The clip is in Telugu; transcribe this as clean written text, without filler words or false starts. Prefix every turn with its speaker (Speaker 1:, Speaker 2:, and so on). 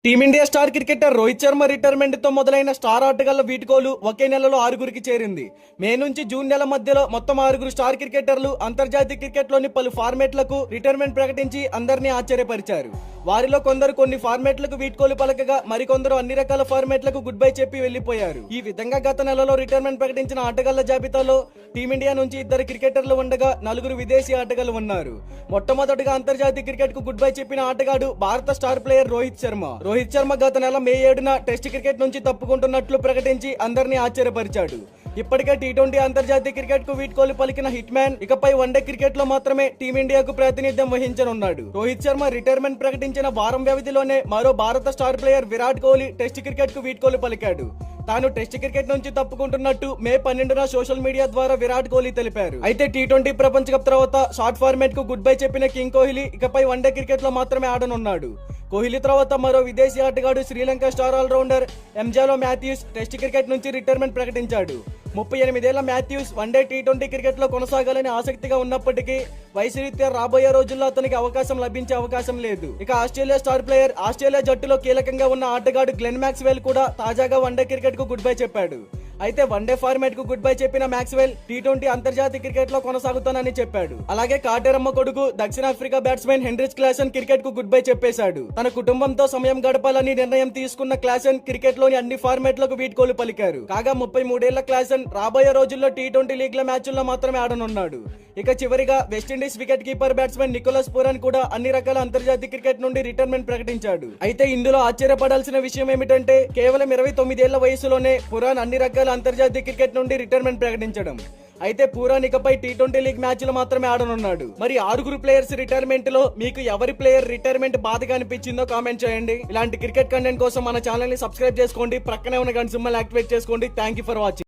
Speaker 1: Team India star cricketer Rohit Sharma retirement తో మొదలైన స్టార్ ఆటగాళ్ల వీడ్కోలు ఒకే నెలలో 6గురికి చేరింది. మే నుంచి జూన్ నెల మధ్యలో మొత్తం 6గురు స్టార్ క్రికెటర్లు అంతర్జాతీయ క్రికెట్ లోని పలు ఫార్మేట్లకు రిటైర్మెంట్ ప్రకటించి అందరినీ ఆశ్చర్యపరిచారు. వారిలో కొందరు కొన్ని ఫార్మేట్లకు వీడ్కోలు పలకగా మరికొందరు అన్ని రకాల ఫార్మేట్లకు గుడ్ బై చెప్పి వెళ్లిపోయారు. ఈ విధంగా గత నెలలో రిటైర్మెంట్ ప్రకటించిన ఆటగాళ్ల జాబితాలో టీమిండియా నుంచి 2 క్రికెటర్లు ఉండగా 4 విదేశీ ఆటగాళ్లు ఉన్నారు. మొట్టమొదటిగా అంతర్జాతీయ క్రికెట్ కు గుడ్ బై చెప్పిన ఆటగాడు భారత స్టార్ ప్లేయర్ రోహిత్ శర్మ. రోహిత్ శర్మ గత నెల మే 7న టెస్ట్ క్రికెట్ నుంచి తప్పుకుంటున్నట్లు ప్రకటించి అందరినీ ఆశ్చర్యపరిచాడు. ఇప్పటికే టీ20 అంతర్జాతీయ క్రికెట్ కు వీడ్కోలు పలికిన హిట్ మ్యాన్ ఇకపై వన్డే క్రికెట్ లో మాత్రమే టీమిండియాకు ప్రాతినిధ్యం వహించనున్నాడు. రోహిత్ శర్మ రిటైర్మెంట్ ప్రకటించిన వారం వ్యవధిలోనే మరో భారత star player Virat Kohli test cricket కు వీడ్కోలు పలికాడు. తాను టెస్ట్ క్రికెట్ నుంచి తప్పుకుంటున్నట్టు మే 12న సోషల్ మీడియా ద్వారా విరాట్ కోహ్లీ తెలిపారు. అయితే టీ20 ప్రపంచ కప్ తర్వాత షార్ట్ ఫార్మాట్ కు గుడ్ బై చెప్పిన కింగ్ కోహ్లీ ఇకపై వన్డే క్రికెట్ లో మాత్రమే ఆడనున్నాడు. కోహ్లీ తర్వాత మరో విదేశీ ఆటగాడు Sri Lanka star all-rounder Angelo Mathews test cricket నుంచి రిటైర్మెంట్ ప్రకటించాడు. 38 ఏళ్ల మాథ్యూస్ వన్డే టీ20 క్రికెట్ లో కొనసాగాలని ఆసక్తిగా ఉన్నప్పటికీ వయసు రీత్యా రాబోయే రోజుల్లో అతనికి అవకాశం లభించే అవకాశం లేదు. ఇక ఆస్ట్రేలియా స్టార్ ప్లేయర్ ఆస్ట్రేలియా జట్టులో కీలకంగా ఉన్న ఆటగాడు గ్లెన్ మ్యాక్స్వెల్ కూడా తాజాగా వన్డే క్రికెట్ కు గుడ్ బై చెప్పాడు. అయితే వన్డే ఫార్మాట్ కు గుడ్ బై చెప్పిన మ్యాక్స్వెల్ టీ20 అంతర్జాతీయ క్రికెట్ లో కొనసాగుతానని చెప్పాడు. అలాగే కాటేరమ్మ కొడుకు దక్షిణాఫ్రికా బ్యాట్స్మెన్ హెన్రిచ్ క్లాసెన్ క్రికెట్ కు గుడ్ బై చెప్పేశాడు. తన కుటుంబంతో సమయం గడపాలని నిర్ణయం తీసుకున్న క్లాసెన్ క్రికెట్ లోని అన్ని ఫార్మాట్లకు వీడ్కోలు పలికారు. కాగా 33 ఏళ్ల క్లాసెన్ రాబోయే రోజుల్లో టీ20 లీగ్ల మ్యాచ్ల్లో మాత్రమే ఆడనున్నాడు. ఇక చివరిగా West Indies wicket keeper batsmen Nicholas Pooran కూడా అన్ని రకాల అంతర్జాతీయ క్రికెట్ నుండి రిటైర్మెంట్ ప్రకటించాడు. అయితే ఇందులో ఆశ్చర్యపడాల్సిన విషయం ఏమిటంటే కేవలం 29 ఏళ్ల వయసులోనే పురాన్ అన్ని రకాల అంతర్జాతీయ క్రికెట్ నుండి రిటైర్మెంట్ ప్రకటించడం. అయితే పూరాన్ ఇకపై టీ20 లీగ్ మ్యాచ్లు మాత్రమే ఆడనున్నాడు. మరి 6 ప్లేయర్స్ రిటైర్మెంట్ లో మీకు ఎవరి ప్లేయర్ రిటైర్మెంట్ బాధగా అనిపించిందో కామెంట్ చేయండి. ఇలాంటి క్రికెట్ కంటెంట్ కోసం మన ఛానల్ ని సబ్స్క్రైబ్ చేసుకోండి. ప్రక్కనే ఉన్న గంట సింబల్ యాక్టివేట్ చేసుకోండి. Thank you for watching.